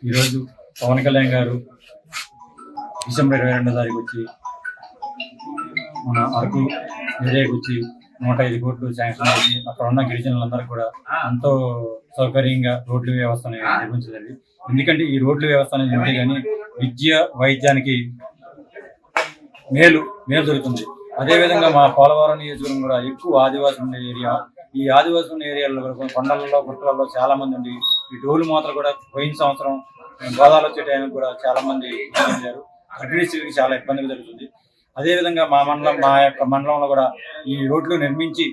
ఈరోజు పవన్ కళ్యాణ్ గారు డిసెంబర్ 22వ తారీఖు వచ్చి మన అరకు ఏరియాకి వచ్చి 105 కోట్లు శాంక్షన్ చేసి అక్కడ ఉన్న గిరిజనులందరూ కూడా ఎంతో సౌకర్యంగా రోడ్ల వ్యవస్థను నిర్మించలేదు. ఎందుకంటే ఈ రోడ్ల వ్యవస్థ అనేది ఉంటే కానీ విద్య వైద్యానికి మేలు జరుగుతుంది. అదేవిధంగా మా పోలవరం నియోజకవర్గం కూడా ఎక్కువ ఆదివాసీ ఉండే ఏరియా. ఈ ఆదివాసీ ఉన్న ఏరియాలో కొండలలో గుట్టలలో చాలా మంది ఉండి ఈ టోలు మాత్రం కూడా పోయిన సంవత్సరం గోదావరి వచ్చే టైంకి కూడా చాలా మంది చెందారు. అగ్రిస్ట్రీకి చాలా ఇబ్బందిగా జరుగుతుంది. అదేవిధంగా మా యొక్క మండలంలో కూడా ఈ రోడ్లు నిర్మించి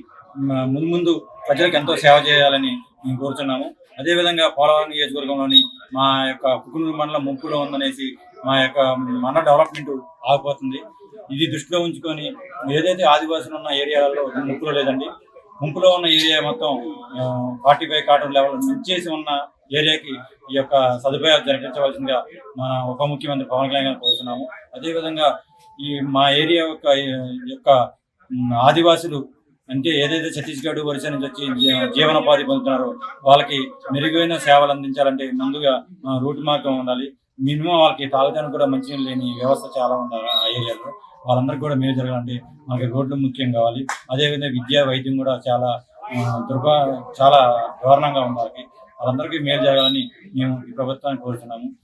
ముందు ప్రజలకు ఎంతో సేవ చేయాలని మేము కోరుతున్నాము. అదేవిధంగా పోలవరం నియోజకవర్గంలోని మా యొక్క పుకునూరు మండలం ముంపులో ఉందనేసి మా యొక్క మండల డెవలప్మెంట్ ఆగిపోతుంది. ఇది దృష్టిలో ఉంచుకొని ఏదైతే ఆదివాసులు ఉన్న ఏరియాలలో ముంపులో లేదండి, ముంపులో ఉన్న ఏరియా మొత్తం 45 కాటన్ లెవెల్ మించేసి ఉన్న ఏరియాకి ఈ యొక్క సదుపాయాలు జరిపించవలసిందిగా మన ఉప ముఖ్యమంత్రి పవన్ కళ్యాణ్ గారు కోరుతున్నాము. అదేవిధంగా ఈ మా ఏరియా యొక్క ఆదివాసులు అంటే ఏదైతే ఛత్తీస్గఢ్ ఒరిస్సా నుంచి వచ్చి జీవనోపాధి పొందుతున్నారో వాళ్ళకి మెరుగైన సేవలు అందించాలంటే ముందుగా రూట్ మార్గం ఉండాలి. మినిమం వాళ్ళకి తాగడానికి కూడా మంచినీళ్ళు లేని వ్యవస్థ చాలా ఉండాలి ఆ ఏరియాలో. వాళ్ళందరికీ కూడా మేలు జరగాలంటే మనకి రోడ్లు ముఖ్యం కావాలి. అదేవిధంగా విద్యా వైద్యం కూడా చాలా చాలా దారుణంగా ఉండాలి. వాళ్ళందరికీ మేలు జరగాలని మేము ఈ ప్రభుత్వాన్ని కోరుతున్నాము.